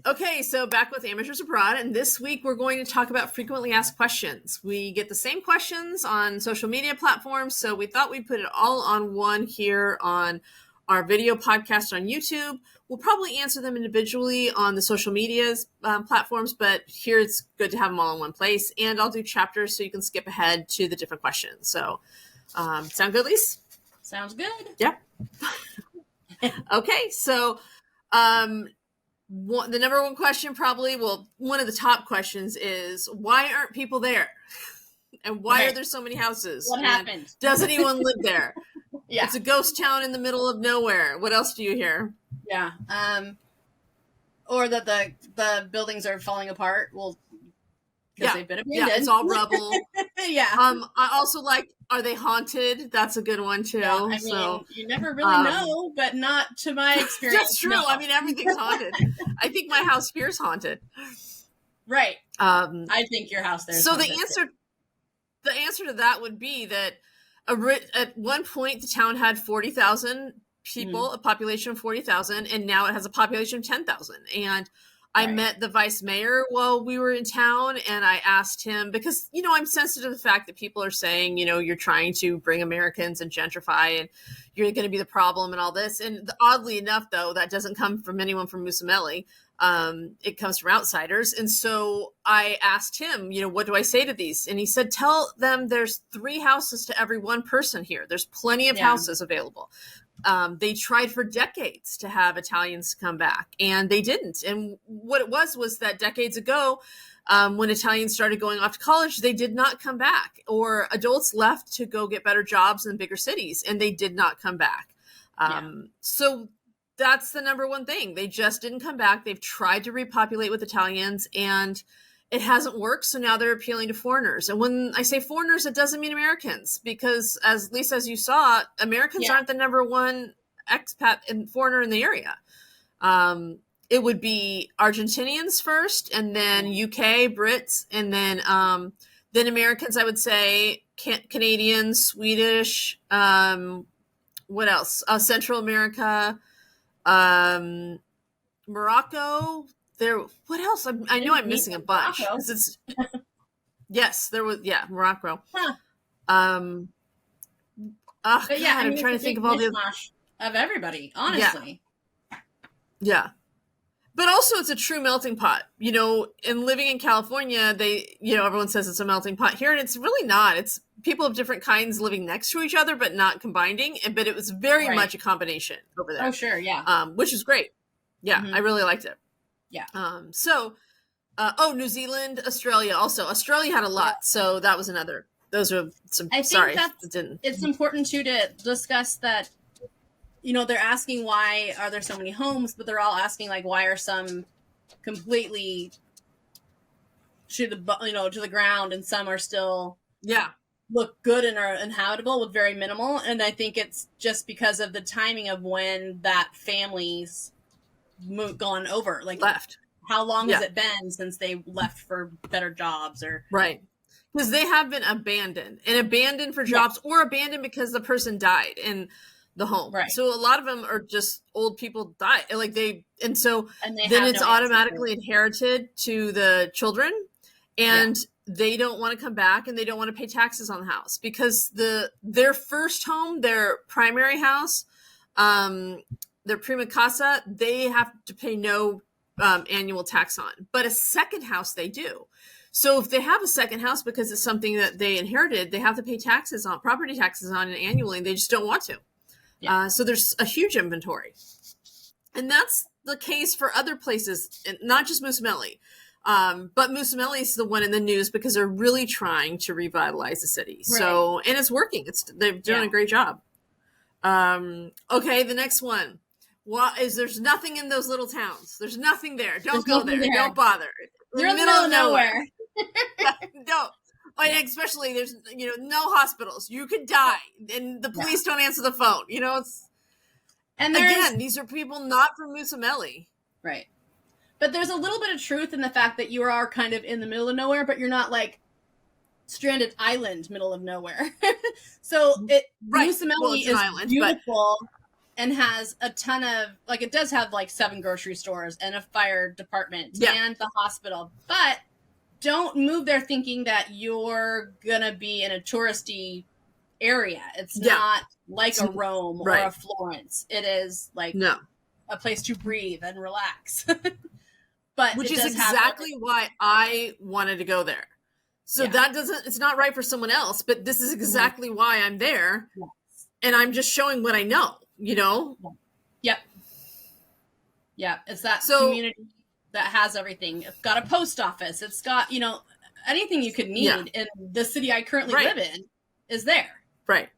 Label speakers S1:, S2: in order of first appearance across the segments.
S1: Okay, so back with Amateurs Abroad, and this week we're going to talk about frequently asked questions. We get the same questions on social media platforms, so we thought we'd put it all on one here on our video podcast on YouTube. We'll probably answer them individually on the social medias platforms, but here it's good to have them all in one place. And I'll do chapters so you can skip ahead to the different questions. So, sound good, Lise?
S2: Sounds good.
S1: Yeah. Okay, so the number one question one of the top questions is, why aren't people there? And why are there so many houses?
S2: What happened?
S1: Does anyone live there?
S2: Yeah.
S1: It's a ghost town in the middle of nowhere. What else do you hear?
S2: Yeah. Or that the buildings are falling apart. Well, because they've been abandoned.
S1: Yeah, it's all rubble.
S2: Yeah.
S1: I also like, are they haunted? That's a good one too.
S2: Yeah, I mean, you never really know, but not to my experience.
S1: That's true. No. I mean, everything's haunted. I think my house here is haunted.
S2: Right. I think your house there is haunted.
S1: So the answer to that would be that at one point the town had 40,000 people, a population of 40,000, and now it has a population of 10,000. And I met the vice mayor while we were in town, and I asked him, because, I'm sensitive to the fact that people are saying, you're trying to bring Americans and gentrify, and you're going to be the problem and all this. And oddly enough, though, that doesn't come from anyone from Mussomeli. It comes from outsiders. And so I asked him, what do I say to these? And he said, tell them there's 3 houses to every one person here. There's plenty of houses available. They tried for decades to have Italians come back, and they didn't. And what it was that decades ago, when Italians started going off to college, they did not come back, or adults left to go get better jobs in bigger cities, and they did not come back. So that's the number one thing. They just didn't come back. They've tried to repopulate with Italians, and it hasn't worked. So now they're appealing to foreigners. And when I say foreigners, it doesn't mean Americans, because as Lisa, as you saw, Americans aren't the number one expat and foreigner in the area. It would be Argentinians first, and then UK, Brits, and then Americans, I would say, Canadians, Swedish, what else? Central America, Morocco. What else? I know I'm missing a bunch. Yes, there was. Yeah, Morocco.
S2: Huh.
S1: I'm trying to think of all the
S2: of everybody. Honestly.
S1: Yeah. But also, it's a true melting pot. In living in California, everyone says it's a melting pot here, and it's really not. It's people of different kinds living next to each other, but not combining. But it was very much a combination over there.
S2: Oh, sure, yeah.
S1: Which is great. Yeah, I really liked it.
S2: Yeah.
S1: New Zealand, Australia also. Australia had a lot, so that was another. Those are some.
S2: I think it's important too to discuss that. They're asking why are there so many homes, but they're all asking why are some completely to the ground, and some are still look good and are inhabitable with very minimal. And I think it's just because of the timing of when that family's gone over, left. How long has it been since they left for better jobs or
S1: because they have been abandoned for jobs or abandoned because the person died in the home. So a lot of them are just old people die. Then it's automatically inherited to the children, and they don't want to come back, and they don't want to pay taxes on the house because their first home, their primary house, their prima casa, they have to pay no annual tax on, but a second house they do. So if they have a second house because it's something that they inherited, they have to pay taxes on, property taxes on it annually, and they just don't want to. So there's a huge inventory, and that's the case for other places, not just Mussomeli. But Mussomeli is the one in the news because they're really trying to revitalize the city. So, and it's working. They're doing a great job. Okay, the next one. There's nothing in those little towns. There's nothing there. Don't go there. Don't bother.
S2: They're in the middle of nowhere.
S1: Don't. And especially there's, no hospitals. You could die and the police don't answer the phone. And again, these are people not from Mussomeli.
S2: Right. But there's a little bit of truth in the fact that you are kind of in the middle of nowhere, but you're not stranded island, middle of nowhere. So Mussomeli is beautiful and has a ton of, like, it does have like 7 grocery stores and a fire department and the hospital, but don't move there thinking that you're gonna be in a touristy area. It's not like a Rome or a Florence. It is like a place to breathe and relax. But
S1: which is exactly why I wanted to go there. So that doesn't, it's not right for someone else, but this is exactly why I'm there. And I'm just showing what I know, you know?
S2: Yep. Yeah. It's that community that has everything. It's got a post office. It's got, you know, anything you could need in the city I currently live in is there.
S1: Right.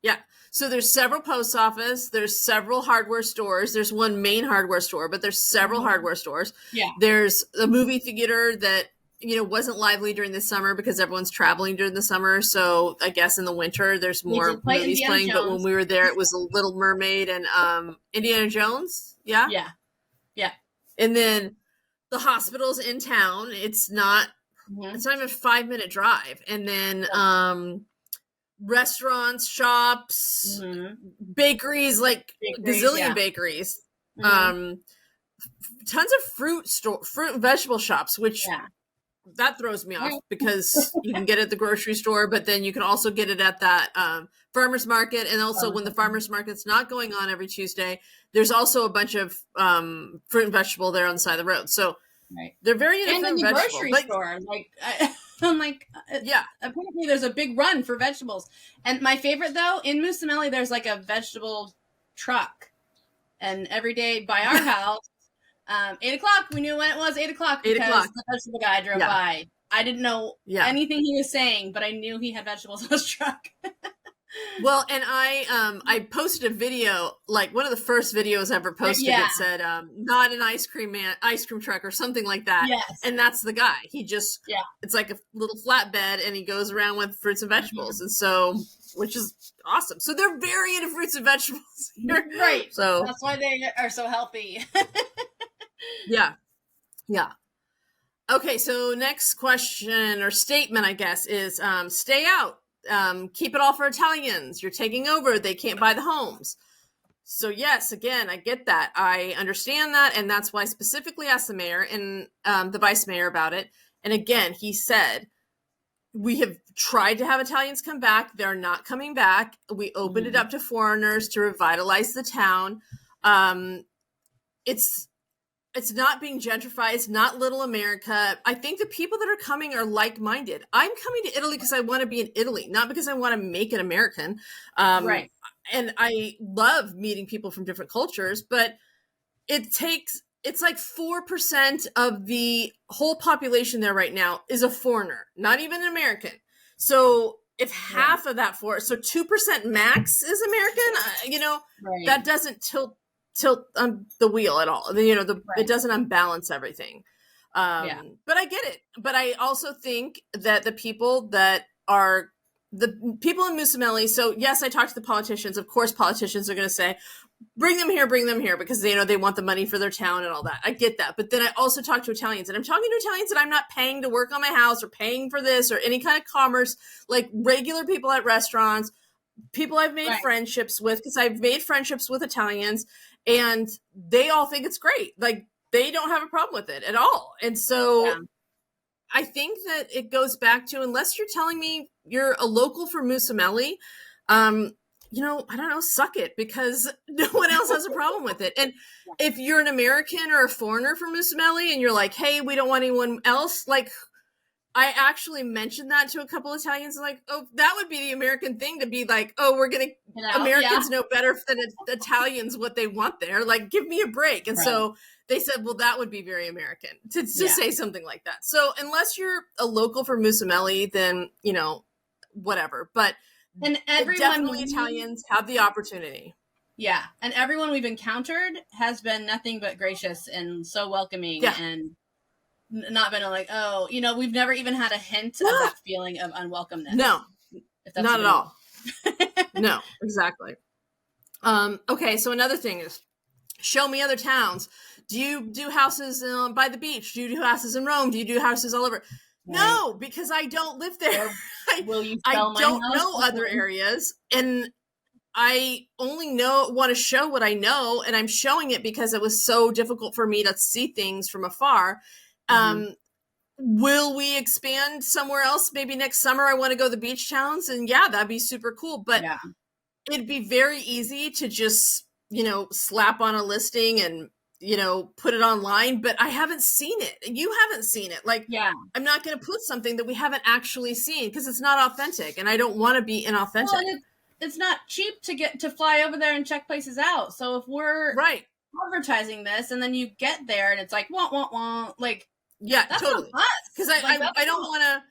S1: Yeah. So there's several post office. There's several hardware stores. There's one main hardware store, but there's several hardware stores.
S2: Yeah.
S1: There's a movie theater that, you know, wasn't lively during the summer because everyone's traveling during the summer. So I guess in the winter there's more movies playing. But when we were there, it was a Little Mermaid and Indiana Jones. Yeah.
S2: Yeah. Yeah.
S1: And then the hospital's in town. It's not it's not even a 5-minute drive. And then restaurants, shops, bakeries, like gazillion bakeries, tons of fruit and vegetable shops, which that throws me off because you can get it at the grocery store, but then you can also get it at that farmer's market. And also when the farmer's market's not going on every Tuesday, there's also a bunch of fruit and vegetable there on the side of the road. So they're very
S2: and in the grocery store. I'm like, apparently there's a big run for vegetables. And my favorite, though, in Mussomeli, there's like a vegetable truck. And every day by our house, 8 o'clock, we knew when it was 8 o'clock because the vegetable guy drove by. I didn't know anything he was saying, but I knew he had vegetables on his truck.
S1: Well, and I posted a video, like one of the first videos I ever posted. It said, "Not an ice cream truck" or something like that.
S2: Yes.
S1: And that's the guy. He just it's like a little flatbed, and he goes around with fruits and vegetables, and so which is awesome. So they're very into fruits and vegetables here.
S2: Right.
S1: So
S2: that's why they are so healthy.
S1: Yeah. Okay, so next question or statement, I guess, is stay out. Keep it all for Italians. You're taking over. They can't buy the homes. So yes, again, I get that. I understand that. And that's why I specifically asked the mayor and the vice mayor about it. And again, he said, we have tried to have Italians come back. They're not coming back. We opened it up to foreigners to revitalize the town. It's not being gentrified. It's not little America. I think the people that are coming are like-minded. I'm coming to Italy because I want to be in Italy, not because I want to make it American. Right. And I love meeting people from different cultures, but it's like 4% of the whole population there right now is a foreigner, not even an American. So if half of that so 2% max is American, that doesn't tilt the wheel at all. It doesn't unbalance everything. But I get it. But I also think that the people in Mussomeli, so yes, I talked to the politicians. Of course, politicians are going to say, bring them here, because they want the money for their town and all that. I get that. But then I also talk to Italians, and I'm talking to Italians that I'm not paying to work on my house or paying for this or any kind of commerce, like regular people at restaurants, people I've made friendships with, because I've made friendships with Italians, and they all think it's great. Like, they don't have a problem with it at all. And so I think that it goes back to, unless you're telling me you're a local for Mussomeli, I don't know, suck it, because no one else has a problem with it. And if you're an American or a foreigner from Mussomeli and you're like, hey, we don't want anyone else, like, I actually mentioned that to a couple of Italians, like, oh, that would be the American thing to be like, oh, we're going to, Americans know better than Italians what they want there. Like, give me a break. And so they said, well, that would be very American to say something like that. So unless you're a local for Mussomeli, then, whatever. But definitely Italians have the opportunity.
S2: Yeah. And everyone we've encountered has been nothing but gracious and so welcoming and not been like, oh, we've never even had a hint of that feeling of unwelcomeness.
S1: No, not at all. No, exactly. Okay, so another thing is, show me other towns. Do you do houses by the beach? Do you do houses in Rome? Do you do houses all over? Right. No, because I don't live there.
S2: Will you
S1: I don't know other areas, and I only want to show what I know, and I'm showing it because it was so difficult for me to see things from afar. Will we expand somewhere else? Maybe next summer I want to go to the beach towns, and yeah, that'd be super cool. But it'd be very easy to just, slap on a listing and, put it online, but I haven't seen it. You haven't seen it. Like, I'm not going to put something that we haven't actually seen because it's not authentic, and I don't want to be inauthentic.
S2: Well, it's not cheap to fly over there and check places out. So if we're advertising this and then you get there and it's like, want, like, that's
S1: totally. Because I don't want to.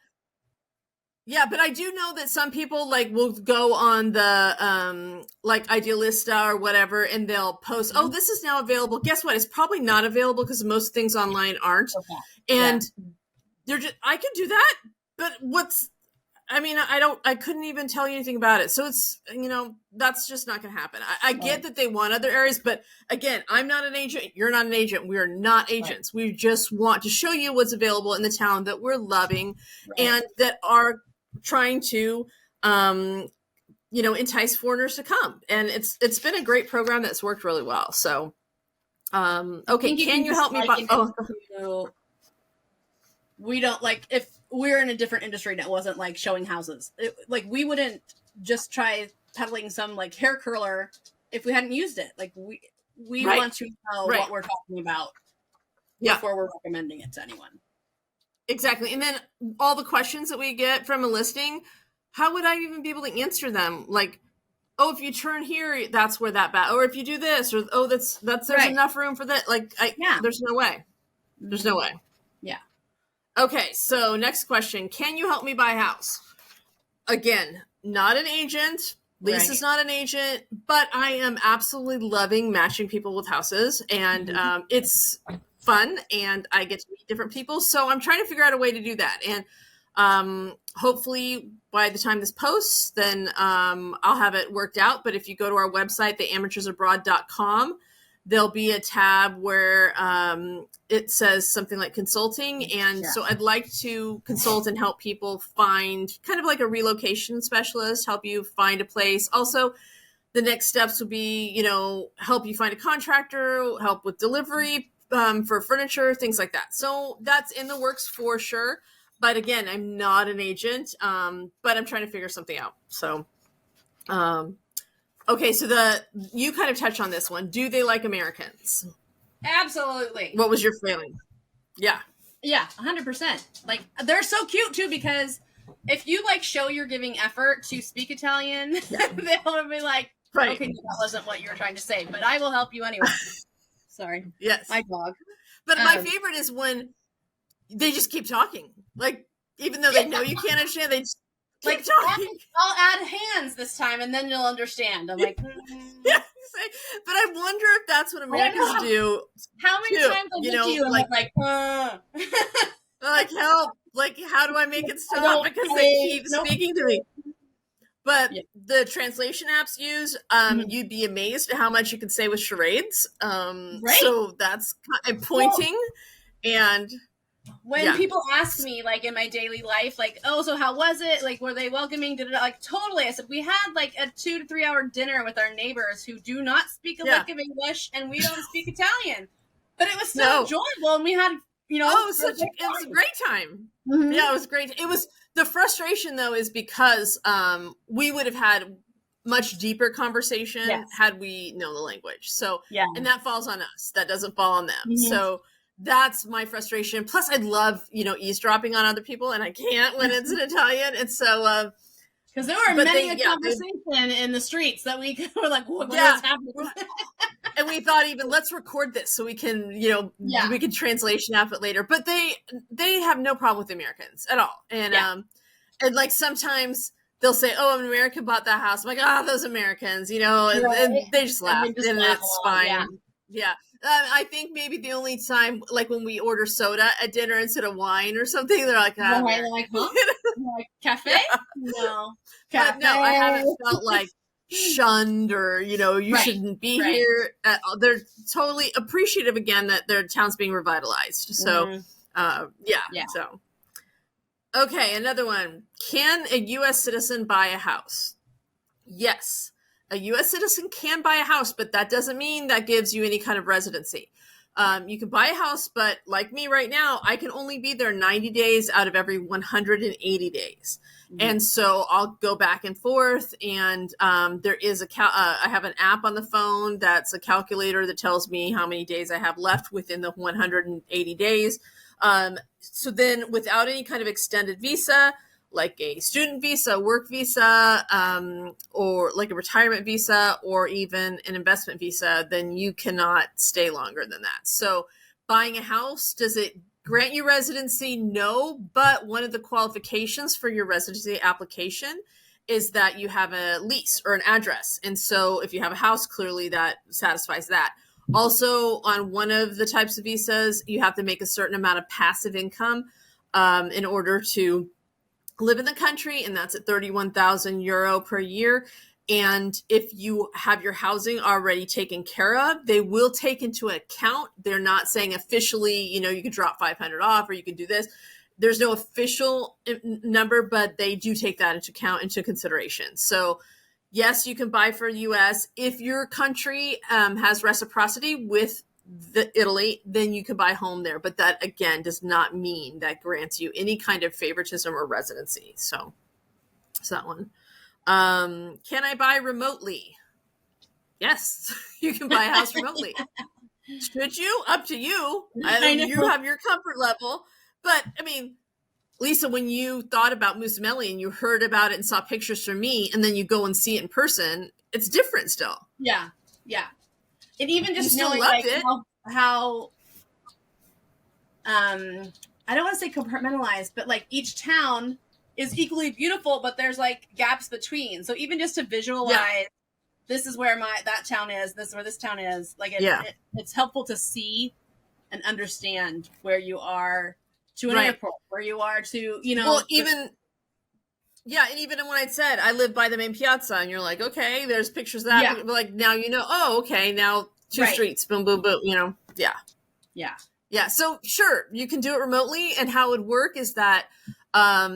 S1: Yeah, but I do know that some people like will go on the like Idealista or whatever, and they'll post, "Oh, this is now available." Guess what? It's probably not available because most things online aren't. And they're just, I could do that, but I couldn't even tell you anything about it. So it's, that's just not going to happen. I get that they want other areas, but again, I'm not an agent. You're not an agent. We are not agents. We just want to show you what's available in the town that we're loving and that are trying to, entice foreigners to come. And it's been a great program that's worked really well. So, okay. Can you help me?
S2: We don't if we're in a different industry that wasn't like showing houses, we wouldn't just try peddling some like hair curler if we hadn't used it. Like we want to know what we're talking about before we're recommending it to anyone.
S1: Exactly. And then all the questions that we get from a listing, how would I even be able to answer them? Like, oh, if you turn here, that's where or if you do this, or, oh, there's enough room for that. Like, there's no way. There's no way.
S2: Yeah.
S1: Okay. So next question, can you help me buy a house? Again, not an agent. Lisa's not an agent, but I am absolutely loving matching people with houses, and it's fun, and I get to meet different people. So I'm trying to figure out a way to do that. And hopefully by the time this posts, then I'll have it worked out. But if you go to our website, theamateursabroad.com, there'll be a tab where it says something like consulting. And so I'd like to consult and help people find kind of like a relocation specialist, help you find a place. Also, the next steps would be, help you find a contractor, help with delivery, for furniture, things like that. So that's in the works for sure. But again, I'm not an agent, but I'm trying to figure something out. So, okay. So you kind of touched on this one. Do they like Americans?
S2: Absolutely.
S1: What was your feeling? Yeah.
S2: Yeah. 100%. Like, they're so cute too, because if you show you're giving effort to speak Italian, they'll be like, okay, that wasn't what you were trying to say, but I will help you anyway. Sorry.
S1: Yes.
S2: My dog.
S1: But my favorite is when they just keep talking. Like, even though they know you can't understand, they just keep talking.
S2: I'll add hands this time, and then you'll understand. I'm like,
S1: yeah. But I wonder if that's what Americans do.
S2: How many times I look at you and
S1: like, help. Like, how do I make it stop? Because they keep speaking to me. But the translation apps use, you'd be amazed at how much you can say with charades. So that's pointing. And
S2: when people ask me, in my daily life, oh, so how was it? Like, were they welcoming? Totally. I said, we had a 2 to 3 hour dinner with our neighbors who do not speak a lick of English, and we don't speak Italian. But it was so enjoyable, and we had, it was
S1: a great time. Mm-hmm. Yeah, it was great. It was, the frustration though is because we would have had much deeper conversation had we known the language. So, and that falls on us. That doesn't fall on them. Mm-hmm. So that's my frustration. Plus, I love, eavesdropping on other people, and I can't when it's in Italian. And so,
S2: because there were many a conversation in the streets that we were like, what is happening?
S1: And we thought, even let's record this so we can, we can translation app it later. But they have no problem with Americans at all. And and sometimes they'll say, "Oh, an American bought that house." I'm like, those Americans, and they just laugh, and it's fine. Yeah. I think maybe the only time, when we order soda at dinner instead of wine or something, they're like,
S2: they're like, huh? Like, cafe? No.
S1: Cafe. But no, I haven't felt shunned or, you shouldn't be here. They're totally appreciative again that their town's being revitalized. So, So, okay. Another one. Can a U.S. citizen buy a house? Yes. A U.S. citizen can buy a house, but that doesn't mean that gives you any kind of residency. You can buy a house, but like me right now, I can only be there 90 days out of every 180 days. And so I'll go back and forth, and there is I have an app on the phone that's a calculator that tells me how many days I have left within the 180 days. So then without any kind of extended visa, like a student visa, work visa, or like a retirement visa, or even an investment visa, then you cannot stay longer than that. So buying a house, does it grant you residency? No, but one of the qualifications for your residency application is that you have a lease or an address. And so if you have a house, clearly that satisfies that. Also, on one of the types of visas, you have to make a certain amount of passive income in order to live in the country, and that's at 31,000 euro per year. And if you have your housing already taken care of, they will take into account. They're not saying officially, you could drop 500 off or you could do this. There's no official number, but they do take that into consideration. So yes, you can buy for the U.S. If your country has reciprocity with Italy, then you can buy a home there. But that, again, does not mean that grants you any kind of favoritism or residency. So that one. Can I buy remotely? Yes, you can buy a house remotely. Should you? Up to you. I know. You have your comfort level. But, I mean, Lisa, when you thought about Mussomeli and you heard about it and saw pictures from me, and then you go and see it in person, it's different still.
S2: Yeah. And even just knowing like how I don't want to say compartmentalized, but like each town is equally beautiful, but there's like gaps between. So even just to visualize, this is where that town is, this is where this town is. Like it's helpful to see and understand where you are to an airport, where you are to, Well,
S1: even when I said I live by the main piazza, and you're like, okay, there's pictures of that. But like now oh, okay, now two streets, boom, boom, boom, Yeah. So sure, you can do it remotely, and how it would work is that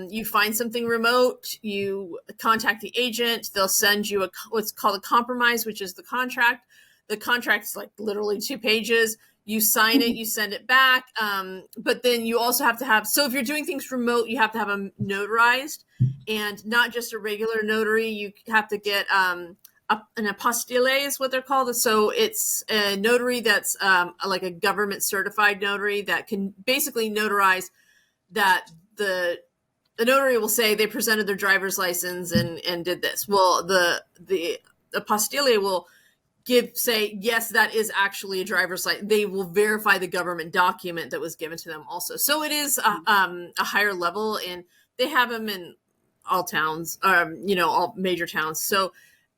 S1: you find something remote, you contact the agent, they'll send you what's called a compromise, which is the contract. The contract is like literally 2 pages. You sign it, you send it back. But then you also have to have, so if you're doing things remote, you have to have them notarized, and not just a regular notary. You have to get an apostille is what they're called. So it's a notary that's like a government certified notary that can basically notarize that the notary will say they presented their driver's license and did this. Well, the apostille will say, yes, that is actually a driver's license. They will verify the government document that was given to them also. So it is a higher level, and they have them in all towns, all major towns. So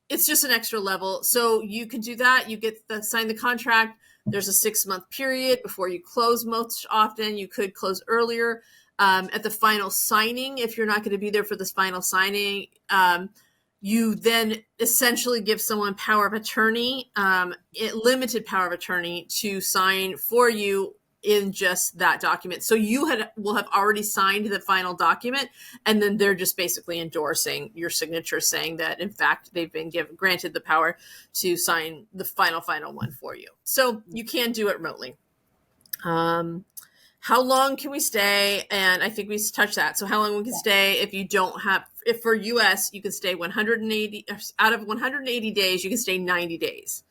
S1: it's just an extra level. So you can do that. You get sign the contract. There's a 6-month period before you close. Most often you could close earlier. At the final signing, if you're not going to be there for this final signing, you then essentially give someone power of attorney, limited power of attorney, to sign for you in just that document. So you will have already signed the final document, and then they're just basically endorsing your signature, saying that in fact they've been granted the power to sign the final one for you. So you can do it remotely. How long can we stay? And I think we touched that. So how long we can stay if for US, you can stay 180, out of 180 days, you can stay 90 days.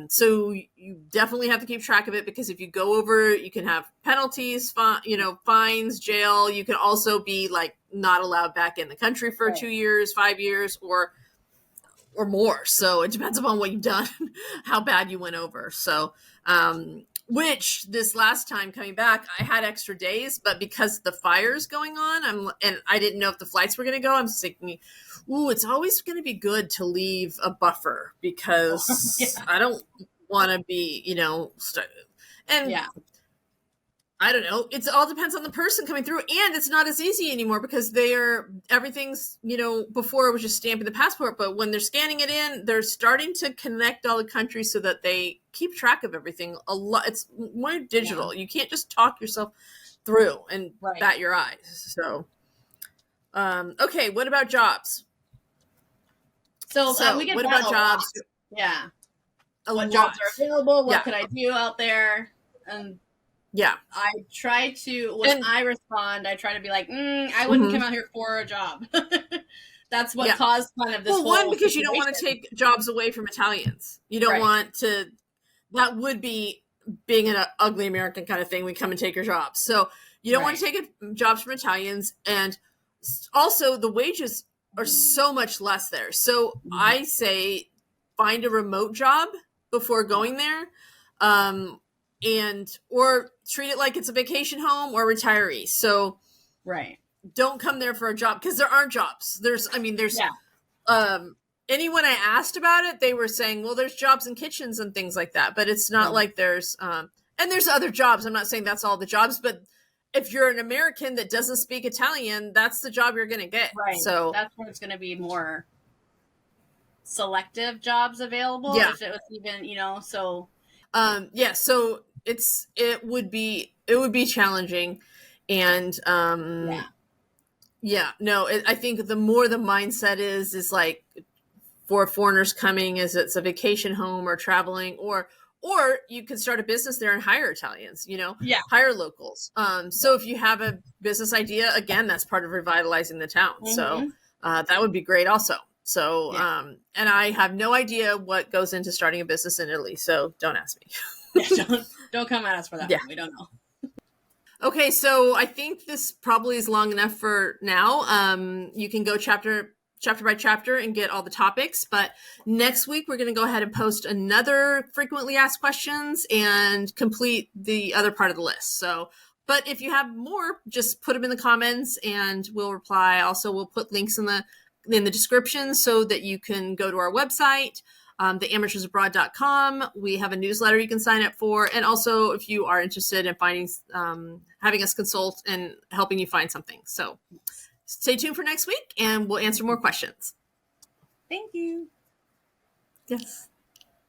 S1: So you definitely have to keep track of it, because if you go over, you can have penalties, fines, jail. You can also be like not allowed back in the country for 2 years, 5 years, or more. So it depends upon what you've done, how bad you went over. So, which this last time coming back, I had extra days, but because the fire's going on, and I didn't know if the flights were going to go, I'm thinking, it's always going to be good to leave a buffer, because I don't want to be, I don't know. It all depends on the person coming through, and it's not as easy anymore, because everything's, before it was just stamping the passport, but when they're scanning it in, they're starting to connect all the countries so that they keep track of everything a lot. It's more digital. You can't just talk yourself through and bat your eyes. So, okay. What about jobs?
S2: So, we get
S1: what
S2: that
S1: about
S2: a
S1: jobs?
S2: lot. Yeah.
S1: A
S2: what
S1: lot.
S2: jobs are available? What
S1: Yeah.
S2: could I do out there? And
S1: yeah,
S2: I try to, when
S1: And-
S2: I respond, I try to be like, I wouldn't come out here for a job. That's what
S1: Yeah.
S2: caused kind of this
S1: Well,
S2: whole
S1: one, because you
S2: situation.
S1: don't want to take jobs away from Italians. You don't
S2: Right.
S1: want to, that would be being an ugly American kind of thing. We come and take your jobs. So you don't want to take jobs from Italians. And also the wages are so much less there. So I say find a remote job before going there. Or treat it like it's a vacation home or retiree. So
S2: Right.
S1: don't come there for a job, because there aren't jobs. There's anyone I asked about it, they were saying, well, there's jobs in kitchens and things like that, but it's not like there's and there's other jobs. I'm not saying that's all the jobs, but if you're an American that doesn't speak Italian, that's the job you're going to get.
S2: Right.
S1: So
S2: that's where it's going to be more selective jobs available.
S1: Yeah.
S2: If it was even, so.
S1: So it would be challenging. And I think the more the mindset is like, for foreigners coming, is it's a vacation home or traveling, or you could start a business there and hire Italians, hire locals. So if you have a business idea, again, that's part of revitalizing the town.
S2: Mm-hmm.
S1: So that would be great also. So, and I have no idea what goes into starting a business in Italy, so don't ask me.
S2: Don't come at us for that.
S1: Yeah.
S2: One. We don't know.
S1: Okay, so I think this probably is long enough for now. You can go chapter by chapter and get all the topics, but next week we're going to go ahead and post another frequently asked questions and complete the other part of the list. So, but if you have more, just put them in the comments and we'll reply. Also, we'll put links in the description so that you can go to our website, theamateursabroad.com. We have a newsletter you can sign up for. And also, if you are interested in finding, having us consult and helping you find something. So stay tuned for next week and we'll answer more questions.
S2: Thank you.
S1: Yes.